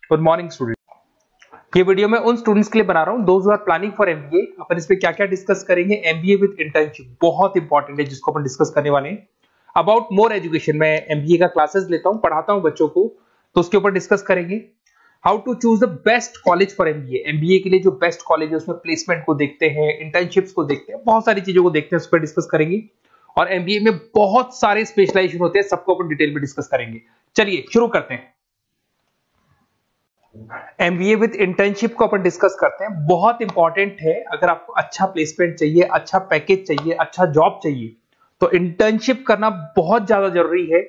Good morning student. ये video मैं उन स्टूडेंट्स के लिए बना रहा हूं those who are planning for MBA. अपन इस पे क्या क्या डिस्कस करेंगे। एमबीए विद इंटर्नशिप बहुत इंपॉर्टेंट है जिसको अपन डिस्कस करने वाले हैं। अबाउट मोर एजुकेशन, मैं एमबीए का क्लासेस लेता हूं, पढ़ाता हूं बच्चों को, तो उसके ऊपर डिस्कस करेंगे। How to choose the best college for MBA. MBA के लिए जो बेस्ट कॉलेज है उसमें प्लेसमेंट को देखते हैं, इंटर्नशिप्स को देखते हैं, बहुत सारी चीजों को देखते हैं, उस पर डिस्कस करेंगे। और एमबीए में बहुत सारे स्पेशलाइजेशन होते हैं, सबको अपन डिटेल में डिस्कस करेंगे। चलिए शुरू करते हैं। एमबीए विद इंटर्नशिप को अपन डिस्कस करते हैं। बहुत इंपॉर्टेंट है, अगर आपको अच्छा प्लेसमेंट चाहिए, अच्छा पैकेज चाहिए, अच्छा जॉब चाहिए, तो इंटर्नशिप करना बहुत ज्यादा जरूरी है।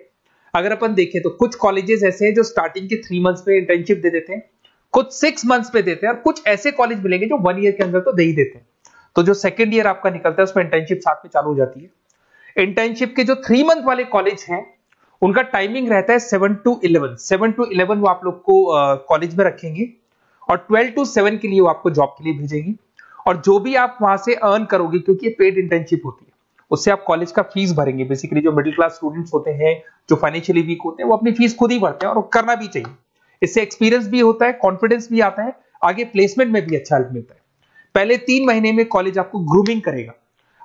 अगर अपन देखें तो कुछ कॉलेजेस ऐसे हैं जो स्टार्टिंग के 3 मंथ्स पे इंटर्नशिप दे देते हैं, कुछ 6 मंथ्स पे देते हैं, और कुछ ऐसे कॉलेज मिलेंगे जो 1 ईयर के अंदर तो दे ही देते हैं। तो जो सेकेंड ईयर आपका निकलता है उसमें इंटर्नशिप साथ में चालू हो जाती है। इंटर्नशिप के जो 3 मंथ वाले कॉलेज हैं उनका टाइमिंग रहता है 7 to 11। 7 to 11 वो आप लोग को कॉलेज में रखेंगे, और 12 to 7 के लिए वो आपको जॉब के लिए भेजेंगे। और जो भी आप वहां से अर्न करोगे, क्योंकि ये पेड इंटर्नशिप होती है, उससे आप कॉलेज का फीस भरेंगे। बेसिकली जो मिडिल क्लास स्टूडेंट्स होते हैं, जो फाइनेंशियली वीक होते हैं, वो अपनी फीस खुद ही भरते हैं, और करना भी चाहिए। इससे एक्सपीरियंस भी होता है, कॉन्फिडेंस भी आता है, आगे प्लेसमेंट में भी अच्छा हेल्प मिलता है। पहले 3 महीने में कॉलेज आपको ग्रूमिंग करेगा।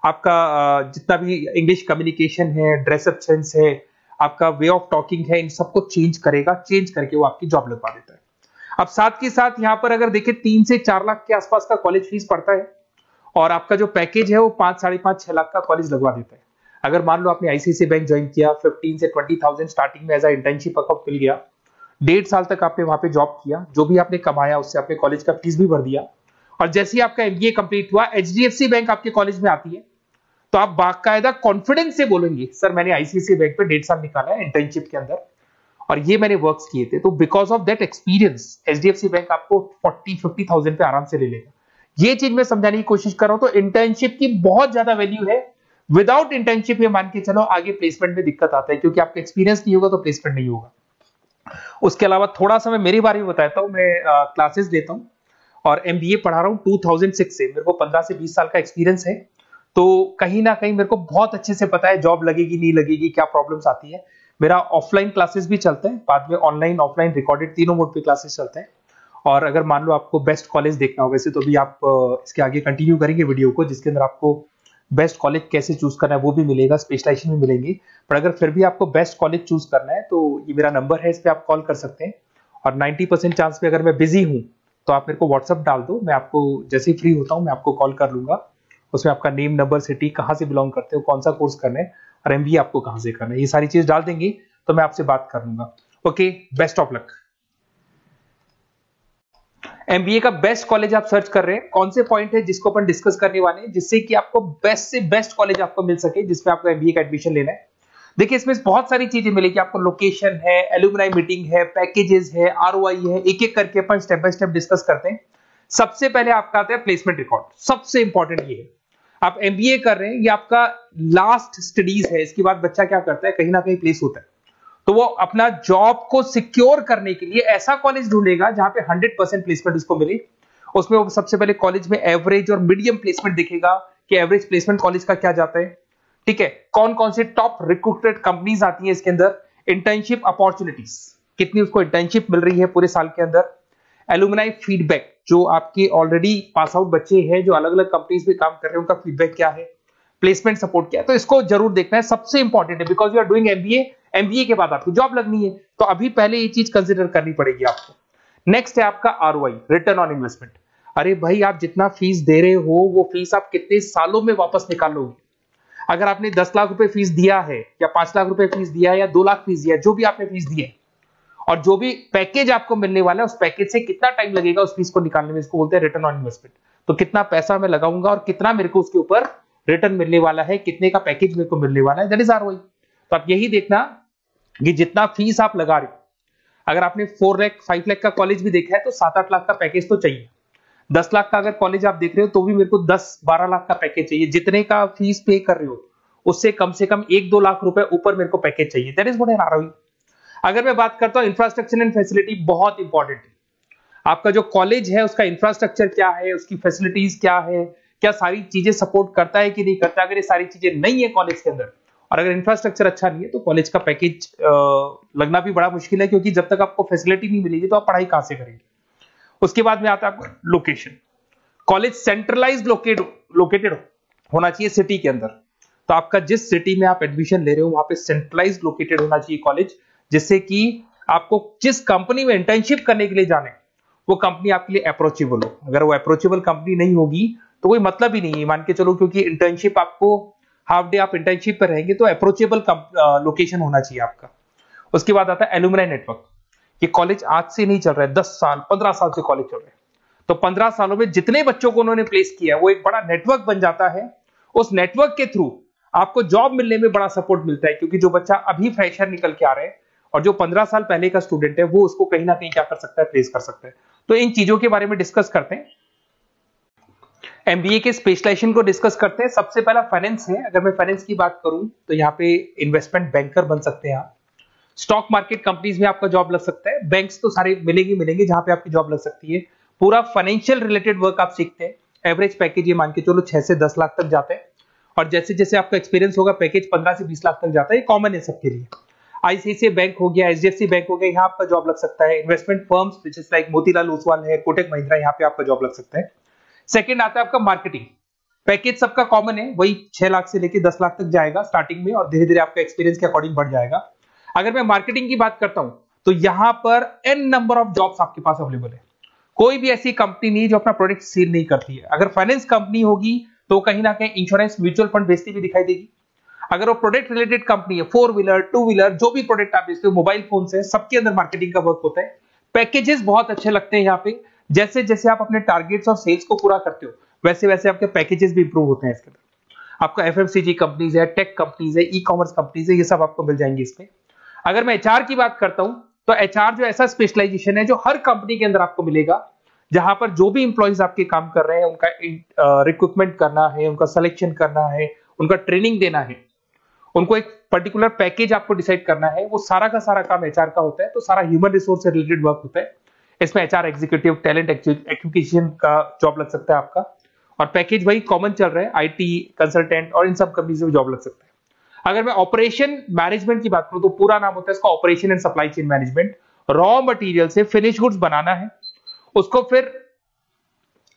आपका जितना भी इंग्लिश कम्युनिकेशन है, ड्रेसअप सेंस है, आपका वे ऑफ टॉकिंग है, इन सबको चेंज करेगा। चेंज करके वो आपकी जॉब लगवा देता है। अब साथ के साथ यहाँ पर अगर देखें 3 से 4 लाख के आसपास का कॉलेज फीस पड़ता है, और आपका जो पैकेज है वो 5, 5.5, 6 लाख का कॉलेज लगवा देता है। अगर मान लो आपने आईसीआईसीआई बैंक ज्वाइन किया, 15 से 20,000 स्टार्टिंग में एज अ इंटर्नशिप अकाउंट मिल गया, 1.5 साल तक आपने वहां पे जॉब किया, जो भी आपने कमाया उससे आपने कॉलेज का फीस भी भर दिया, और जैसे ही आपका एमबीए कंप्लीट हुआ, एचडीएफसी बैंक आपके कॉलेज में आती है, तो आप बाकायदा कॉन्फिडेंस से बोलेंगे सर मैंने आईसीआईसीआई बैंक पे 1.5 साल निकाला है इंटर्नशिप के अंदर, और ये मैंने वर्क्स किए थे। तो because of that experience HDFC bank आपको 40-50,000 पे आराम से ले लेगा। ये चीज मैं समझाने की कोशिश कर रहा हूं। तो इंटर्नशिप की बहुत ज्यादा वैल्यू है। विदाउट इंटर्नशिप ये मान के चलो आगे प्लेसमेंट में दिक्कत आता है, क्योंकि आपका एक्सपीरियंस नहीं होगा तो प्लेसमेंट नहीं होगा। उसके अलावा थोड़ा सा मैं मेरे बारे में बताता हूं। मैं क्लासेस लेता हूं और एमबीए पढ़ा रहा हूं 2006 से। मेरे को 15 से 20 साल का एक्सपीरियंस है, तो कहीं ना कहीं मेरे को बहुत अच्छे से पता है जॉब लगेगी नहीं लगेगी, क्या प्रॉब्लम्स आती है। मेरा ऑफलाइन क्लासेस भी चलते हैं, बाद में ऑनलाइन ऑफलाइन रिकॉर्डेड तीनों मोड पे क्लासेस चलते हैं। और अगर मान लो आपको बेस्ट कॉलेज देखना हो, वैसे तो भी आप इसके आगे कंटिन्यू करेंगे वीडियो को, जिसके अंदर आपको बेस्ट कॉलेज कैसे चूज करना है वो भी मिलेगा, स्पेशलाइजेशन भी मिलेंगे। पर अगर फिर भी आपको बेस्ट कॉलेज चूज करना है तो ये मेरा नंबर है, इस पर आप कॉल कर सकते हैं। और 90% चांस पे अगर मैं बिजी हूँ तो आप मेरे को व्हाट्सअप डाल दो, मैं आपको जैसे ही फ्री होता हूँ मैं आपको कॉल कर लूंगा। उसमें आपका नेम, नंबर, सिटी, कहाँ से बिलोंग करते हो, कौन सा कोर्स करना है, और एमबीए आपको कहाँ से करना है, ये सारी चीज डाल देंगे तो मैं आपसे बात कर लूंगा। Okay, best of luck. MBA का बेस्ट कॉलेज आप सर्च कर रहे हैं, कौन से पॉइंट है जिसको अपन डिस्कस करने वाले हैं, जिससे कि आपको बेस्ट से बेस्ट कॉलेज आपको मिल सके जिसमें आपको एमबीए का एडमिशन लेना है। देखिए इसमें बहुत सारी चीजें मिलेगी आपको। लोकेशन है, एलुमनाई मीटिंग है, पैकेजेस है, आरओआई है, एक एक करके अपन स्टेप बाय स्टेप डिस्कस करते हैं। सबसे पहले आपका आता है प्लेसमेंट रिकॉर्ड। सबसे इंपॉर्टेंट ये है, आप एमबीए कर रहे हैं, ये आपका लास्ट स्टडीज है। इसके बाद बच्चा क्या करता है, कहीं ना कहीं प्लेस होता है, तो वो अपना जॉब को सिक्योर करने के लिए ऐसा कॉलेज ढूंढेगा जहां पे 100% प्लेसमेंट उसको मिले। उसमें वो सबसे पहले कॉलेज में एवरेज और मीडियम प्लेसमेंट देखेगा कि एवरेज प्लेसमेंट कॉलेज का क्या जाता है, ठीक है। कौन कौन से टॉप रिक्रूटेड कंपनीज आती है इसके अंदर, इंटर्नशिप अपॉर्चुनिटीज कितनी उसको इंटर्नशिप मिल रही है पूरे साल के अंदर, एलुमनाई फीडबैक, जो आपके ऑलरेडी पास आउट बच्चे हैं जो अलग अलग कंपनीज में काम कर रहे हैं उनका फीडबैक क्या है, प्लेसमेंट सपोर्ट क्या है। तो इसको जरूर देखना है, सबसे इंपॉर्टेंट है, because you are doing MBA. MBA के बाद आपकी जॉब लगनी है, तो अभी पहले ये चीज कंसिडर करनी पड़ेगी आपको। नेक्स्ट है आपका आरओआई, रिटर्न ऑन इन्वेस्टमेंट। अरे भाई, आप जितना फीस दे रहे हो वो फीस आप कितने सालों में वापस निकालोगे। अगर आपने 10 लाख रुपए फीस दिया है, या 5 लाख रुपए फीस दिया है, या 2 लाख फीस दिया है, जो भी आपने फीस दी है, और जो भी पैकेज आपको मिलने वाला है, उस पैकेज से कितना टाइम लगेगा उस फीस को निकालने में, इसको बोलते हैं रिटर्न ऑन इन्वेस्टमेंट। तो कितना पैसा मैं लगाऊंगा और कितना मेरे को उसके ऊपर रिटर्न मिलने वाला है, कितने का पैकेज मेरे को मिलने वाला है, दैट इज आरओआई। तो आप यही देखना कि जितना फीस आप लगा रहे हो, अगर आपने 4 लाख 5 लाख का कॉलेज भी देखा है तो 7-8 लाख का पैकेज तो चाहिए। 10 लाख का अगर कॉलेज आप देख रहे हो तो भी मेरे को 10-12 लाख का पैकेज चाहिए। जितने का फीस पे कर रहे हो उससे कम से कम 1-2 लाख रुपए ऊपर मेरे को पैकेज चाहिए, that is what I am ROI. अगर मैं बात करता हूं इंफ्रास्ट्रक्चर एंड फैसिलिटी, बहुत इंपॉर्टेंट है। आपका जो कॉलेज है उसका इंफ्रास्ट्रक्चर क्या है, उसकी फैसिलिटीज क्या है, क्या सारी चीजें सपोर्ट करता है कि नहीं करता। अगर ये सारी चीजें नहीं है कॉलेज के अंदर, और अगर इंफ्रास्ट्रक्चर अच्छा नहीं है तो कॉलेज का पैकेज लगना भी बड़ा मुश्किल है, क्योंकि जब तक आपको फैसिलिटी नहीं मिलेगी तो आप पढ़ाई कहां से करेंगे। उसके बाद में आता है आपका लोकेशन। कॉलेज सेंट्रलाइज्ड लोकेटेड होना चाहिए सिटी के अंदर। तो आपका जिस सिटी में आप एडमिशन ले रहे हो वहां पे सेंट्रलाइज्ड लोकेटेड होना चाहिए कॉलेज, जिससे कि आपको जिस कंपनी में इंटर्नशिप करने के लिए जाने वो कंपनी आपके लिए अप्रोचेबल हो। अगर वो अप्रोचेबल कंपनी नहीं होगी तो कोई मतलब ही नहीं है, मान के चलो, क्योंकि इंटर्नशिप आपको हाफ डे आप इंटर्नशिप पर रहेंगे तो अप्रोचेबल लोकेशन होना चाहिए आपका। उसके बाद आता है एलुमनाई नेटवर्क। ये कॉलेज आज से नहीं चल रहा है, 10 साल 15 साल से कॉलेज चल रहा है। तो 15 सालों में जितने बच्चों को उन्होंने प्लेस किया वो एक बड़ा नेटवर्क बन जाता है। उस नेटवर्क के थ्रू आपको जॉब मिलने में बड़ा सपोर्ट मिलता है, क्योंकि जो बच्चा अभी फ्रेशर निकल के आ रहे हैं और जो 15 साल पहले का स्टूडेंट है वो उसको कहीं ना कहीं क्या कर सकता है, प्लेस कर सकता है। तो इन चीजों के बारे में डिस्कस करते हैं। एमबीए के स्पेशलाइजेशन को डिस्कस करते हैं। सबसे पहला फाइनेंस है। अगर मैं फाइनेंस की बात करूं तो यहाँ पे इन्वेस्टमेंट बैंकर बन सकते हैं आप। स्टॉक मार्केट कंपनीज में आपका जॉब लग सकता है। बैंक्स तो सारे मिलेंगे जहां पे आपकी जॉब लग सकती है। पूरा फाइनेंशियल रिलेटेड वर्क आप सीखते हैं। एवरेज पैकेज ये मान के चलो 6 से 10 लाख तक जाते हैं, और जैसे जैसे आपका एक्सपीरियंस होगा पैकेज 15 से 20 लाख तक जाता है। ये कॉमन है सबके लिए। आईसीआईसीआई बैंक हो गया, एचडीएफसी बैंक हो गया, यहाँ आपका जॉब लग सकता है। Investment firms which is like Motilal Oswal है, कोटक महिंद्रा, यहाँ पे आपका जॉब लग सकता है। सेकंड आता है आपका मार्केटिंग। पैकेज सबका कॉमन है, वही 6 लाख से लेके 10 लाख तक जाएगा स्टार्टिंग में, और धीरे धीरे आपका एक्सपीरियंस के अकॉर्डिंग बढ़ जाएगा। अगर मैं मार्केटिंग की बात करता हूं तो यहां पर एन नंबर ऑफ जॉब्स आपके पास अवेलेबल है। कोई भी ऐसी कंपनी नहीं जो अपना प्रोडक्ट सेल नहीं करती है। अगर फाइनेंस कंपनी होगी तो कहीं ना कहीं इंश्योरेंस म्यूचुअल फंड बेचती भी दिखाई देगी। अगर वो प्रोडक्ट रिलेटेड कंपनी है, 4 व्हीलर 2 व्हीलर जो भी प्रोडक्ट आप बेचते हो, मोबाइल फोन से, सबके अंदर मार्केटिंग का वर्क होता है। पैकेजेस बहुत अच्छे लगते हैं यहाँ पे। जैसे जैसे आप अपने टारगेट्स और सेल्स को पूरा करते हो वैसे वैसे आपके पैकेजेस भी इंप्रूव होते हैं इसके अंदर। आपका एफएमसीजी कंपनीज है, टेक कंपनीज है, ई कॉमर्स कंपनीज है, ये सब आपको मिल जाएंगे इसमें। अगर मैं एचआर की बात करता हूं तो एचआर जो ऐसा स्पेशलाइजेशन है जो हर कंपनी के अंदर आपको मिलेगा, जहां पर जो भी इंप्लॉइज आपके काम कर रहे हैं उनका रिक्रूटमेंट करना है, उनका सिलेक्शन करना है, उनका ट्रेनिंग देना है, उनको एक पर्टिकुलर पैकेज आपको डिसाइड करना है, वो सारा का सारा काम एचआर का होता है। तो सारा ह्यूमन रिसोर्स से रिलेटेड वर्क होता है। इसमें एचआर एग्जीक्यूटिव, टैलेंट एक्विजिशन का जॉब लग सकता है आपका, और पैकेज वही कॉमन चल रहा है, आईटी कंसल्टेंट और इन सब कंपनीज में जॉब लग सकता है। अगर मैं ऑपरेशन मैनेजमेंट की बात करूं तो पूरा नाम होता है इसका operation and supply chain management. Raw material से फिनिश गुड्स बनाना है, उसको फिर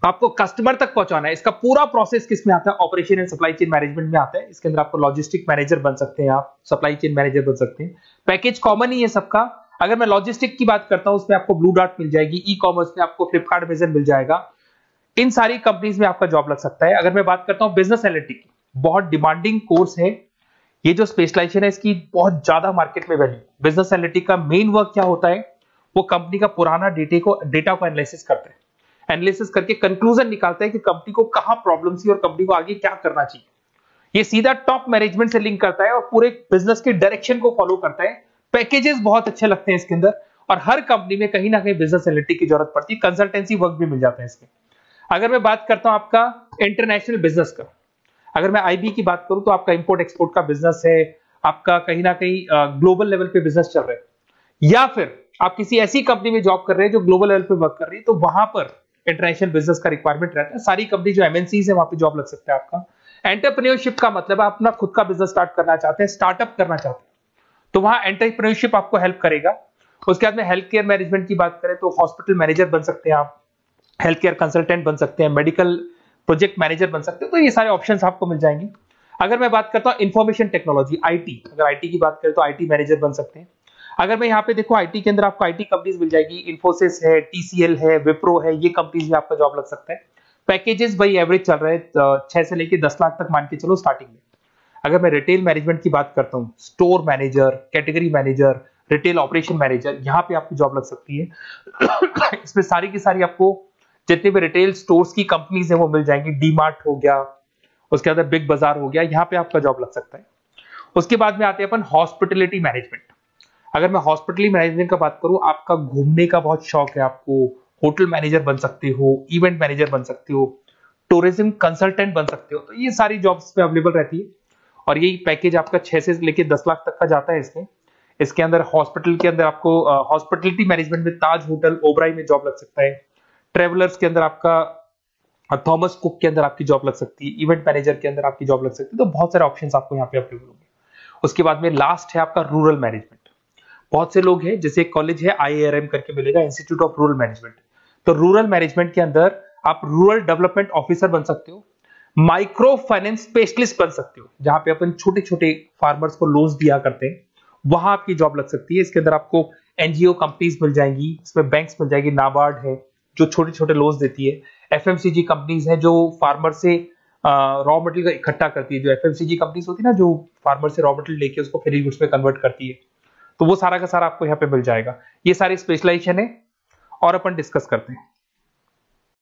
आपको कस्टमर तक पहुंचाना है। इसका पूरा प्रोसेस किसमें आता है, operation and supply chain management में आता है। इसके अंदर आपको लॉजिस्टिक मैनेजर बन सकते हैं, आप सप्लाई चेन मैनेजर बन सकते हैं। पैकेज कॉमन ही है सबका। अगर मैं लॉजिस्टिक की बात करता हूं उसमें आपको ब्लू डॉट मिल जाएगी, ई कॉमर्स में आपको फ्लिपकार्ट, अमेज़न मिल जाएगा। इन सारी कंपनीज में आपका जॉब लग सकता है। अगर मैं बात करता हूं बिजनेस एनालिटिक, बहुत डिमांडिंग कोर्स है ये जो स्पेशलाइजेशन है, इसकी बहुत ज्यादा मार्केट में वैल्यू। बिजनेस एनालिटिक का मेन वर्क क्या होता है, वो कंपनी का पुराना डेटा को एनालिसिस करते हैं, एनालिसिस करके कंक्लूजन निकालता है कि कंपनी को कहां प्रॉब्लम थी और कंपनी को आगे क्या करना चाहिए। ये सीधा टॉप मैनेजमेंट से लिंक करता है और पूरे बिजनेस के डायरेक्शन को फॉलो करता है। पैकेजेस बहुत अच्छे लगते हैं इसके अंदर, और हर कंपनी में कहीं ना कहीं बिजनेस एनालिटिक की जरूरत पड़ती है। कंसल्टेंसी वर्क भी मिल जाता है इसमें। अगर मैं बात करता हूं आपका इंटरनेशनल बिजनेस का, अगर मैं आईबी की बात करूं तो आपका इंपोर्ट एक्सपोर्ट का बिजनेस है, आपका कहीं ना कहीं ग्लोबल लेवल पे बिजनेस चल रहा है, या फिर आप किसी ऐसी कंपनी में जॉब कर रहे हैं जो ग्लोबल लेवल पे वर्क कर रही है, तो वहां पर इंटरनेशनल बिजनेस का रिक्वायरमेंट रहता है। सारी कंपनी जो एमएनसीज है वहां पे जॉब लग सकता है आपका। एंटरप्रेन्योरशिप का मतलब आप अपना खुद का बिजनेस स्टार्ट करना चाहते हैं, स्टार्टअप करना चाहते हैं, तो वहां एंटरप्रेन्योरशिप आपको हेल्प करेगा। उसके बाद में हेल्थ केयर मैनेजमेंट की बात करें तो हॉस्पिटल मैनेजर बन सकते हैं आप, हेल्थ केयर कंसल्टेंट बन सकते हैं, मेडिकल प्रोजेक्ट मैनेजर बन सकते हैं। तो ये सारे ऑप्शंस आपको मिल जाएंगे। अगर मैं बात करता हूं इंफॉर्मेशन टेक्नोलॉजी, आईटी, अगर आईटी की बात करें तो आईटी मैनेजर बन सकते हैं। अगर मैं यहाँ पे देखो आईटी के अंदर आपको आईटी कंपनीज मिल जाएगी, इन्फोसिस है, टीसीएल है, विप्रो है, ये कंपनीज में आपका जॉब लग सकता है। पैकेजेस भाई एवरेज चल रहे हैं 6 से लेके 10 लाख तक मान के चलो स्टार्टिंग में। अगर मैं रिटेल मैनेजमेंट की बात करता हूँ, store manager, category manager, retail operation manager, यहाँ पे आपकी जॉब लग सकती है। इसमें सारी की सारी आपको जितने भी रिटेल स्टोर्स की कंपनीज है वो मिल जाएंगी। डीमार्ट हो गया, उसके बाद बिग बाजार हो गया, यहाँ पे आपका जॉब लग सकता है। उसके बाद में आते हैं अपन हॉस्पिटलिटी मैनेजमेंट। अगर मैं हॉस्पिटलिटी मैनेजमेंट का बात करूं, आपका घूमने का बहुत शौक है, आपको होटल मैनेजर बन सकते हो, इवेंट मैनेजर बन सकते हो, टूरिज्म कंसल्टेंट बन सकते हो, तो ये सारी जॉब्स पे अवेलेबल रहती है। और यही पैकेज आपका 6 से लेके 10 लाख तक का जाता है इसमें। इसके अंदर हॉस्पिटल के अंदर आपको हॉस्पिटलिटी मैनेजमेंट में ताज होटल, ओबराई में जॉब लग सकता है। ट्रेवलर्स के अंदर आपका थॉमस कुक के अंदर आपकी जॉब लग सकती है। इवेंट मैनेजर के अंदर आपकी जॉब लग सकती है। तो बहुत सारे ऑप्शंस आपको यहाँ पे अवेलेबल होंगे। उसके बाद में लास्ट है आपका रूरल मैनेजमेंट। बहुत से लोग हैं, जैसे एक कॉलेज है IARM करके मिलेगा, इंस्टीट्यूट ऑफ रूरल मैनेजमेंट। तो रूरल मैनेजमेंट के अंदर आप रूरल डेवलपमेंट ऑफिसर बन सकते हो, माइक्रो फाइनेंस स्पेशलिस्ट बन सकते हो, जहां पे अपन छोटे छोटे फार्मर्स को लोन्स दिया करते हैं, वहां आपकी जॉब लग सकती है। इसके अंदर आपको एनजीओ कंपनीज मिल जाएंगी, इसमें बैंक्स मिल जाएगी, नाबार्ड है जो छोटे छोटे लोन्स देती है, एफएमसीजी कंपनीज है जो फार्मर से रॉ मटेरियल इकट्ठा करती है, जो एफएमसीजी कंपनीज होती है ना, जो फार्मर से रॉ मटेरियल लेके उसको फिर गुड्स में कन्वर्ट करती है, तो वो सारा का सारा आपको यहाँ पे मिल जाएगा। ये सारी स्पेशलाइजेशन है और अपन डिस्कस करते हैं।